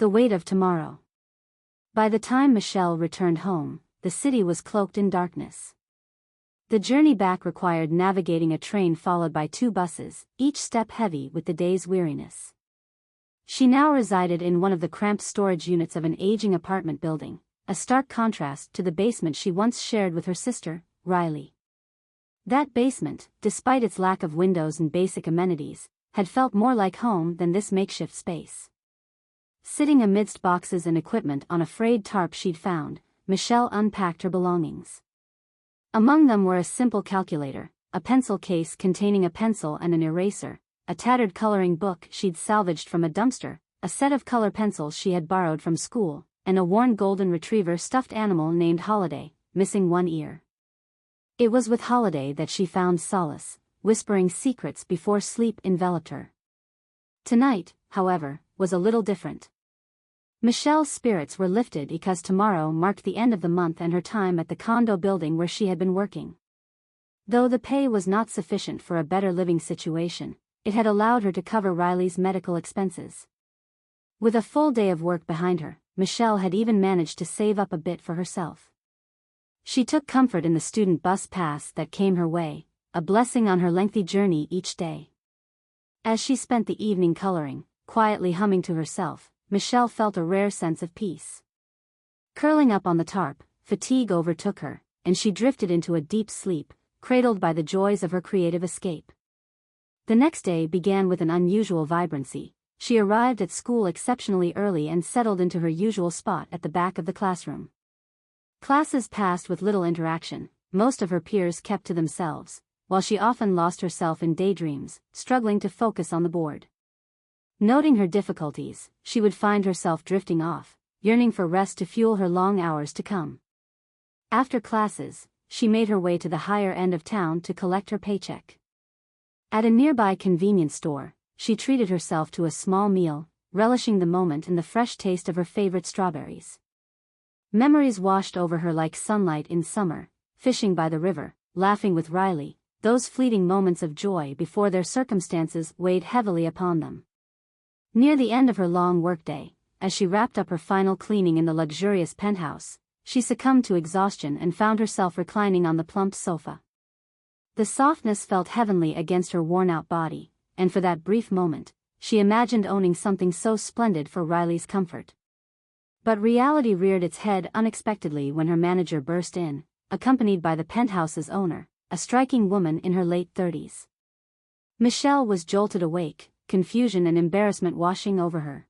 The weight of tomorrow. By the time Michelle returned home, the city was cloaked in darkness. The journey back required navigating a train followed by 2 buses, each step heavy with the day's weariness. She now resided in one of the cramped storage units of an aging apartment building, a stark contrast to the basement she once shared with her sister, Riley. That basement, despite its lack of windows and basic amenities, had felt more like home than this makeshift space. Sitting amidst boxes and equipment on a frayed tarp she'd found, Michelle unpacked her belongings. Among them were a simple calculator, a pencil case containing a pencil and an eraser, a tattered coloring book she'd salvaged from a dumpster, a set of color pencils she had borrowed from school, and a worn golden retriever stuffed animal named Holiday, missing one ear. It was with Holiday that she found solace, whispering secrets before sleep enveloped her. Tonight, however, was a little different. Michelle's spirits were lifted because tomorrow marked the end of the month and her time at the condo building where she had been working. Though the pay was not sufficient for a better living situation, it had allowed her to cover Riley's medical expenses. With a full day of work behind her, Michelle had even managed to save up a bit for herself. She took comfort in the student bus pass that came her way, a blessing on her lengthy journey each day. As she spent the evening coloring, quietly humming to herself, Michelle felt a rare sense of peace. Curling up on the tarp, fatigue overtook her, and she drifted into a deep sleep, cradled by the joys of her creative escape. The next day began with an unusual vibrancy. She arrived at school exceptionally early and settled into her usual spot at the back of the classroom. Classes passed with little interaction, most of her peers kept to themselves, while she often lost herself in daydreams, struggling to focus on the board. Noting her difficulties, she would find herself drifting off, yearning for rest to fuel her long hours to come. After classes, she made her way to the higher end of town to collect her paycheck. At a nearby convenience store, she treated herself to a small meal, relishing the moment and the fresh taste of her favorite strawberries. Memories washed over her like sunlight in summer, fishing by the river, laughing with Riley, those fleeting moments of joy before their circumstances weighed heavily upon them. Near the end of her long workday, as she wrapped up her final cleaning in the luxurious penthouse, she succumbed to exhaustion and found herself reclining on the plump sofa. The softness felt heavenly against her worn-out body, and for that brief moment, she imagined owning something so splendid for Riley's comfort. But reality reared its head unexpectedly when her manager burst in, accompanied by the penthouse's owner, a striking woman in her late 30s. Michelle was jolted awake, confusion and embarrassment washing over her.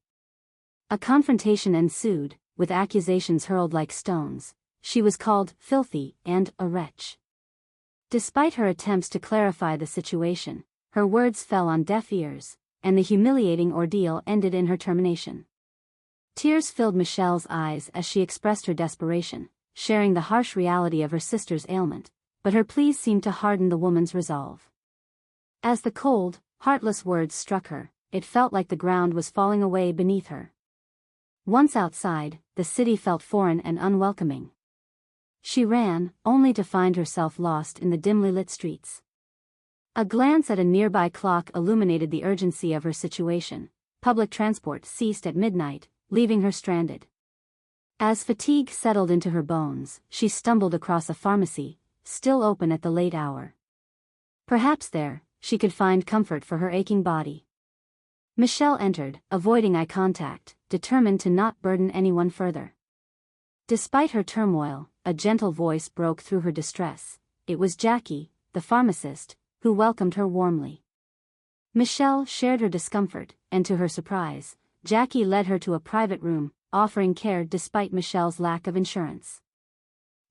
A confrontation ensued, with accusations hurled like stones. She was called filthy and a wretch. Despite her attempts to clarify the situation, her words fell on deaf ears, and the humiliating ordeal ended in her termination. Tears filled Michelle's eyes as she expressed her desperation, sharing the harsh reality of her sister's ailment, but her pleas seemed to harden the woman's resolve. As the cold, heartless words struck her, it felt like the ground was falling away beneath her. Once outside, the city felt foreign and unwelcoming. She ran, only to find herself lost in the dimly lit streets. A glance at a nearby clock illuminated the urgency of her situation. Public transport ceased at midnight, leaving her stranded. As fatigue settled into her bones, she stumbled across a pharmacy, still open at the late hour. Perhaps there, she could find comfort for her aching body. Michelle entered, avoiding eye contact, determined to not burden anyone further. Despite her turmoil, a gentle voice broke through her distress. It was Jackie, the pharmacist, who welcomed her warmly. Michelle shared her discomfort, and to her surprise, Jackie led her to a private room, offering care despite Michelle's lack of insurance.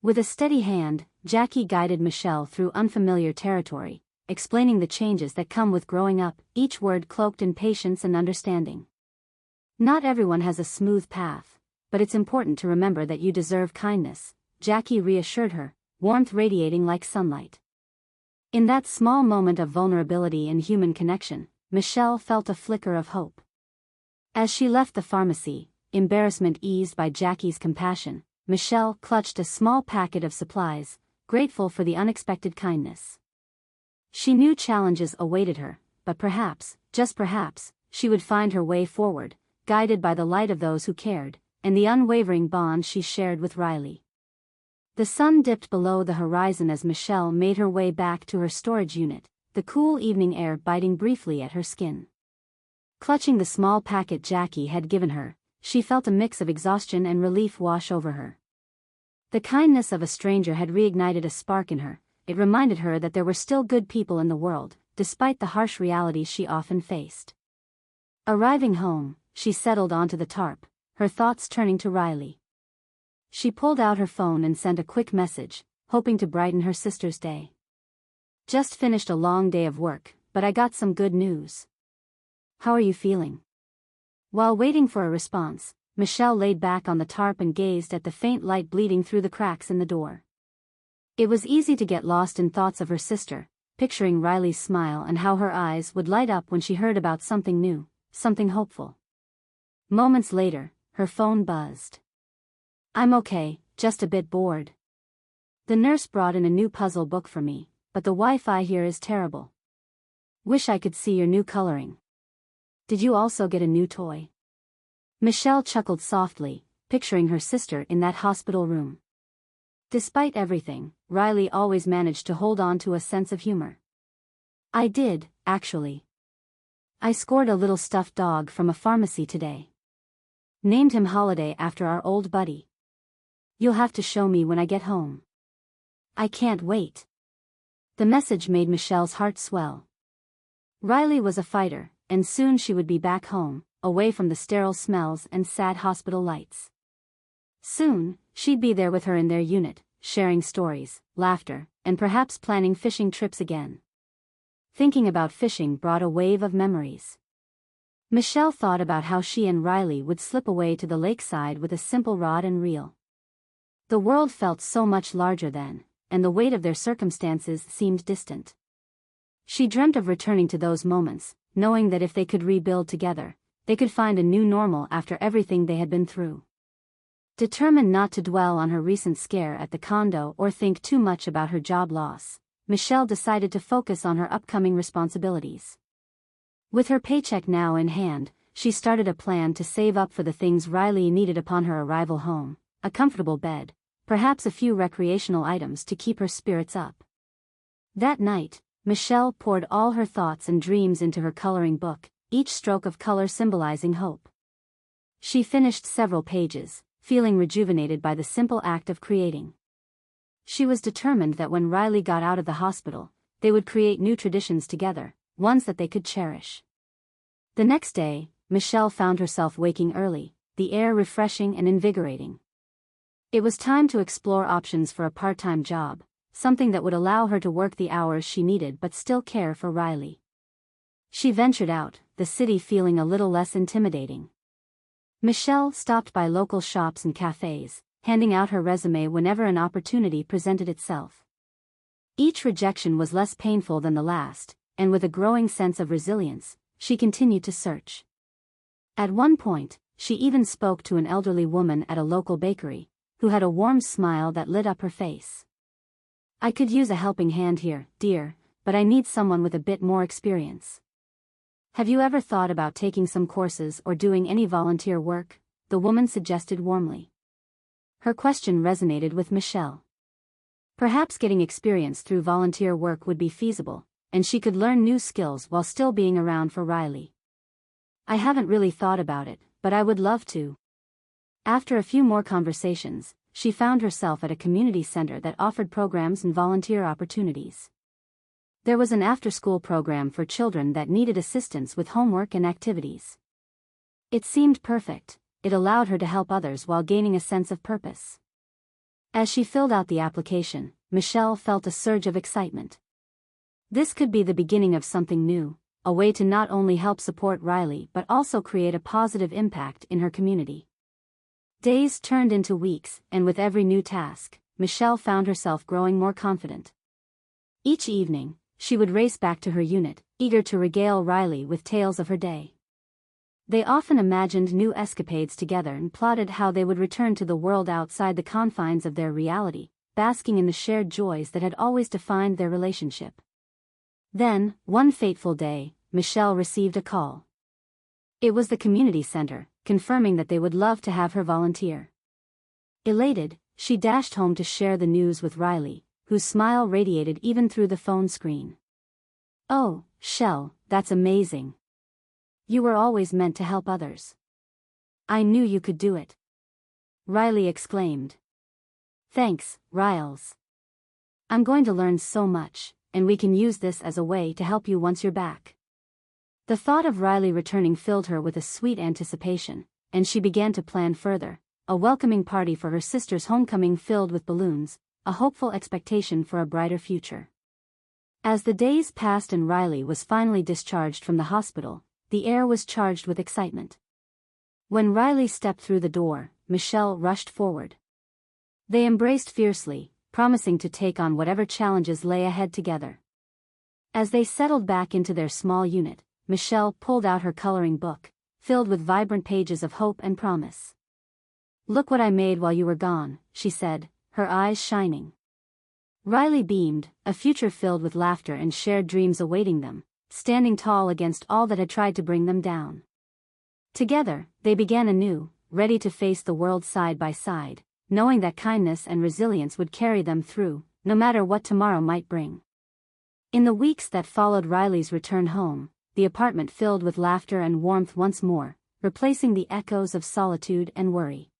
With a steady hand, Jackie guided Michelle through unfamiliar territory, explaining the changes that come with growing up, each word cloaked in patience and understanding. Not everyone has a smooth path, but it's important to remember that you deserve kindness, Jackie reassured her, warmth radiating like sunlight. In that small moment of vulnerability and human connection, Michelle felt a flicker of hope. As she left the pharmacy, embarrassment eased by Jackie's compassion, Michelle clutched a small packet of supplies, grateful for the unexpected kindness. She knew challenges awaited her, but perhaps, just perhaps, she would find her way forward, guided by the light of those who cared, and the unwavering bond she shared with Riley. The sun dipped below the horizon as Michelle made her way back to her storage unit, the cool evening air biting briefly at her skin. Clutching the small packet Jackie had given her, she felt a mix of exhaustion and relief wash over her. The kindness of a stranger had reignited a spark in her. It reminded her that there were still good people in the world, despite the harsh realities she often faced. Arriving home, she settled onto the tarp, her thoughts turning to Riley. She pulled out her phone and sent a quick message, hoping to brighten her sister's day. Just finished a long day of work, but I got some good news. How are you feeling? While waiting for a response, Michelle laid back on the tarp and gazed at the faint light bleeding through the cracks in the door. It was easy to get lost in thoughts of her sister, picturing Riley's smile and how her eyes would light up when she heard about something new, something hopeful. Moments later, her phone buzzed. I'm okay, just a bit bored. The nurse brought in a new puzzle book for me, but the Wi-Fi here is terrible. Wish I could see your new coloring. Did you also get a new toy? Michelle chuckled softly, picturing her sister in that hospital room. Despite everything, Riley always managed to hold on to a sense of humor. I did, actually. I scored a little stuffed dog from a pharmacy today. Named him Holiday after our old buddy. You'll have to show me when I get home. I can't wait. The message made Michelle's heart swell. Riley was a fighter, and soon she would be back home, away from the sterile smells and sad hospital lights. Soon, she'd be there with her in their unit, sharing stories, laughter, and perhaps planning fishing trips again. Thinking about fishing brought a wave of memories. Michelle thought about how she and Riley would slip away to the lakeside with a simple rod and reel. The world felt so much larger then, and the weight of their circumstances seemed distant. She dreamt of returning to those moments, knowing that if they could rebuild together, they could find a new normal after everything they had been through. Determined not to dwell on her recent scare at the condo or think too much about her job loss, Michelle decided to focus on her upcoming responsibilities. With her paycheck now in hand, she started a plan to save up for the things Riley needed upon her arrival home: a comfortable bed, perhaps a few recreational items to keep her spirits up. That night, Michelle poured all her thoughts and dreams into her coloring book, each stroke of color symbolizing hope. She finished several pages, feeling rejuvenated by the simple act of creating. She was determined that when Riley got out of the hospital, they would create new traditions together, ones that they could cherish. The next day, Michelle found herself waking early, the air refreshing and invigorating. It was time to explore options for a part-time job, something that would allow her to work the hours she needed but still care for Riley. She ventured out, the city feeling a little less intimidating. Michelle stopped by local shops and cafes, handing out her resume whenever an opportunity presented itself. Each rejection was less painful than the last, and with a growing sense of resilience, she continued to search. At one point, she even spoke to an elderly woman at a local bakery, who had a warm smile that lit up her face. I could use a helping hand here, dear, but I need someone with a bit more experience. Have you ever thought about taking some courses or doing any volunteer work? The woman suggested warmly. Her question resonated with Michelle. Perhaps getting experience through volunteer work would be feasible, and she could learn new skills while still being around for Riley. I haven't really thought about it, but I would love to. After a few more conversations, she found herself at a community center that offered programs and volunteer opportunities. There was an after-school program for children that needed assistance with homework and activities. It seemed perfect. It allowed her to help others while gaining a sense of purpose. As she filled out the application, Michelle felt a surge of excitement. This could be the beginning of something new, a way to not only help support Riley but also create a positive impact in her community. Days turned into weeks, and with every new task, Michelle found herself growing more confident. Each evening, she would race back to her unit, eager to regale Riley with tales of her day. They often imagined new escapades together and plotted how they would return to the world outside the confines of their reality, basking in the shared joys that had always defined their relationship. Then, one fateful day, Michelle received a call. It was the community center, confirming that they would love to have her volunteer. Elated, she dashed home to share the news with Riley, whose smile radiated even through the phone screen. "Oh, Shell, that's amazing. You were always meant to help others. I knew you could do it," Riley exclaimed. "Thanks, Riles. I'm going to learn so much, and we can use this as a way to help you once you're back." The thought of Riley returning filled her with a sweet anticipation, and she began to plan further, a welcoming party for her sister's homecoming filled with balloons, a hopeful expectation for a brighter future. As the days passed and Riley was finally discharged from the hospital, the air was charged with excitement. When Riley stepped through the door, Michelle rushed forward. They embraced fiercely, promising to take on whatever challenges lay ahead together. As they settled back into their small unit, Michelle pulled out her coloring book, filled with vibrant pages of hope and promise. "Look what I made while you were gone," she said, her eyes shining. Riley beamed, a future filled with laughter and shared dreams awaiting them, standing tall against all that had tried to bring them down. Together, they began anew, ready to face the world side by side, knowing that kindness and resilience would carry them through, no matter what tomorrow might bring. In the weeks that followed Riley's return home, the apartment filled with laughter and warmth once more, replacing the echoes of solitude and worry.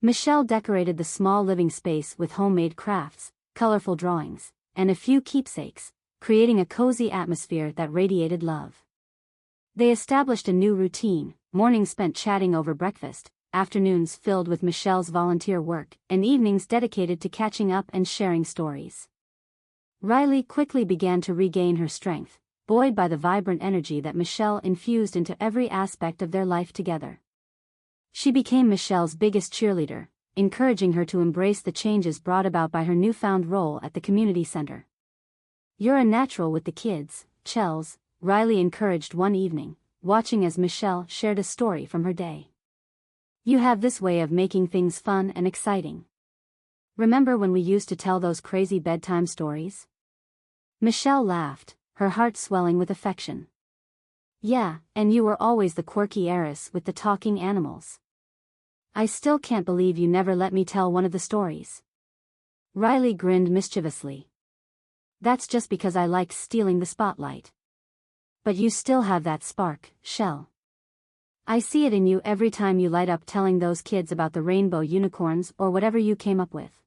Michelle decorated the small living space with homemade crafts, colorful drawings, and a few keepsakes, creating a cozy atmosphere that radiated love. They established a new routine, mornings spent chatting over breakfast, afternoons filled with Michelle's volunteer work, and evenings dedicated to catching up and sharing stories. Riley quickly began to regain her strength, buoyed by the vibrant energy that Michelle infused into every aspect of their life together. She became Michelle's biggest cheerleader, encouraging her to embrace the changes brought about by her newfound role at the community center. "You're a natural with the kids, Chels," Riley encouraged one evening, watching as Michelle shared a story from her day. "You have this way of making things fun and exciting. Remember when we used to tell those crazy bedtime stories?" Michelle laughed, her heart swelling with affection. "Yeah, and you were always the quirky heiress with the talking animals. I still can't believe you never let me tell one of the stories." Riley grinned mischievously. "That's just because I like stealing the spotlight. But you still have that spark, Shell. I see it in you every time you light up telling those kids about the rainbow unicorns or whatever you came up with."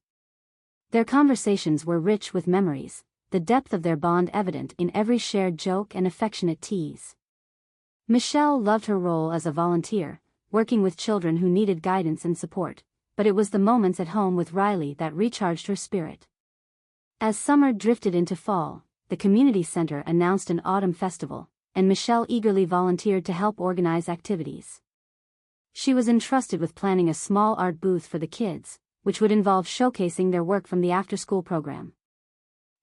Their conversations were rich with memories, the depth of their bond evident in every shared joke and affectionate tease. Michelle loved her role as a volunteer, working with children who needed guidance and support, but it was the moments at home with Riley that recharged her spirit. As summer drifted into fall, the community center announced an autumn festival, and Michelle eagerly volunteered to help organize activities. She was entrusted with planning a small art booth for the kids, which would involve showcasing their work from the after-school program.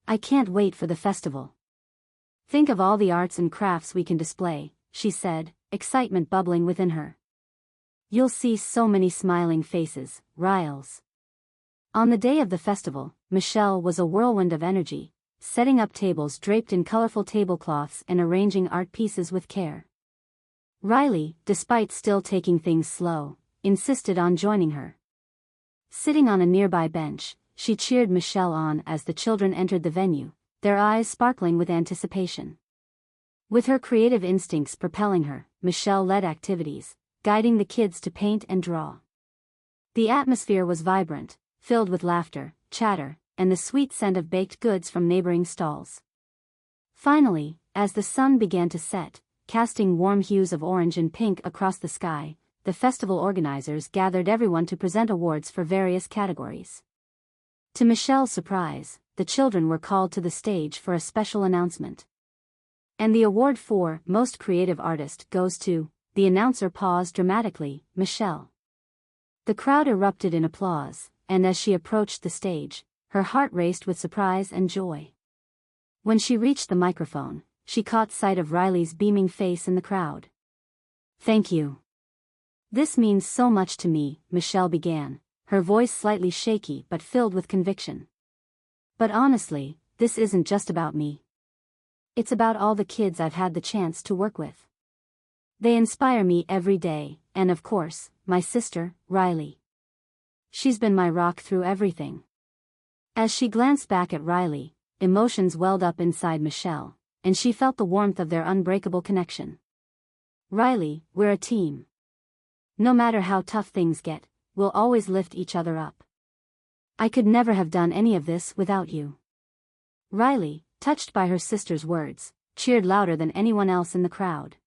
"I can't wait for the festival. Think of all the arts and crafts we can display," she said, excitement bubbling within her. "You'll see so many smiling faces, Riles." On the day of the festival, Michelle was a whirlwind of energy, setting up tables draped in colorful tablecloths and arranging art pieces with care. Riley, despite still taking things slow, insisted on joining her. Sitting on a nearby bench, she cheered Michelle on as the children entered the venue, their eyes sparkling with anticipation. With her creative instincts propelling her, Michelle led activities, guiding the kids to paint and draw. The atmosphere was vibrant, filled with laughter, chatter, and the sweet scent of baked goods from neighboring stalls. Finally, as the sun began to set, casting warm hues of orange and pink across the sky, the festival organizers gathered everyone to present awards for various categories. To Michelle's surprise, the children were called to the stage for a special announcement. "And the award for Most Creative Artist goes to," the announcer paused dramatically, "Michelle." The crowd erupted in applause, and as she approached the stage, her heart raced with surprise and joy. When she reached the microphone, she caught sight of Riley's beaming face in the crowd. "Thank you. This means so much to me," Michelle began, her voice slightly shaky but filled with conviction. "But honestly, this isn't just about me. It's about all the kids I've had the chance to work with. They inspire me every day, and of course, my sister, Riley. She's been my rock through everything. As she glanced back at Riley, emotions welled up inside Michelle, and she felt the warmth of their unbreakable connection. Riley, we're a team. No matter how tough things get, we'll always lift each other up. I could never have done any of this without you. Riley, touched by her sister's words, cheered louder than anyone else in the crowd.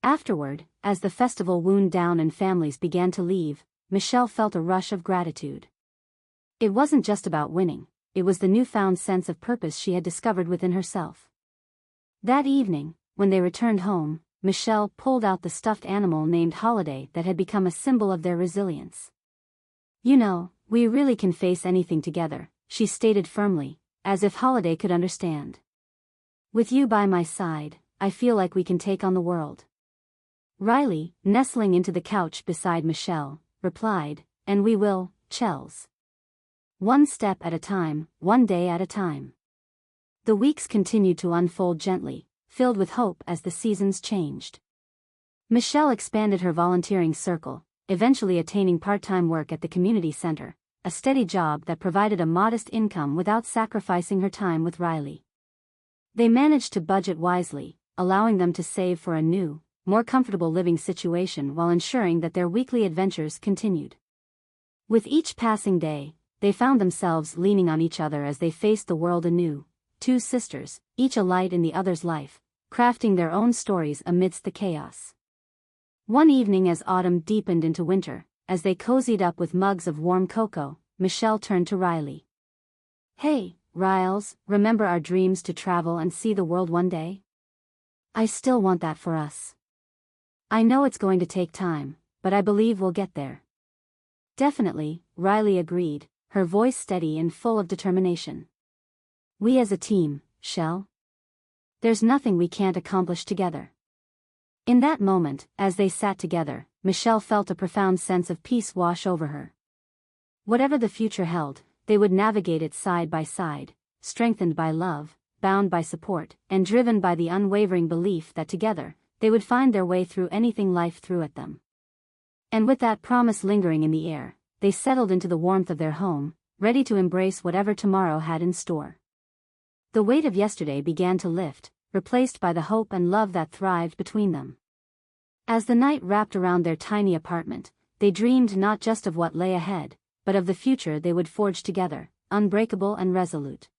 Afterward, as the festival wound down and families began to leave, Michelle felt a rush of gratitude. It wasn't just about winning, it was the newfound sense of purpose she had discovered within herself. That evening, when they returned home, Michelle pulled out the stuffed animal named Holiday that had become a symbol of their resilience. You know, we really can face anything together, she stated firmly, as if Holiday could understand. With you by my side, I feel like we can take on the world. Riley, nestling into the couch beside Michelle, replied, and we will, Chels. One step at a time, one day at a time. The weeks continued to unfold gently, filled with hope as the seasons changed. Michelle expanded her volunteering circle, eventually attaining part-time work at the community center, a steady job that provided a modest income without sacrificing her time with Riley. They managed to budget wisely, allowing them to save for a new, more comfortable living situation while ensuring that their weekly adventures continued. With each passing day, they found themselves leaning on each other as they faced the world anew, two sisters, each a light in the other's life, crafting their own stories amidst the chaos. One evening as autumn deepened into winter, as they cozied up with mugs of warm cocoa, Michelle turned to Riley. Hey, Riles, remember our dreams to travel and see the world one day? I still want that for us. I know it's going to take time, but I believe we'll get there. Definitely, Riley agreed, her voice steady and full of determination. We as a team, Shell. There's nothing we can't accomplish together. In that moment, as they sat together, Michelle felt a profound sense of peace wash over her. Whatever the future held, they would navigate it side by side, strengthened by love, bound by support, and driven by the unwavering belief that together, they would find their way through anything life threw at them. And with that promise lingering in the air, they settled into the warmth of their home, ready to embrace whatever tomorrow had in store. The weight of yesterday began to lift, replaced by the hope and love that thrived between them. As the night wrapped around their tiny apartment, they dreamed not just of what lay ahead, but of the future they would forge together, unbreakable and resolute.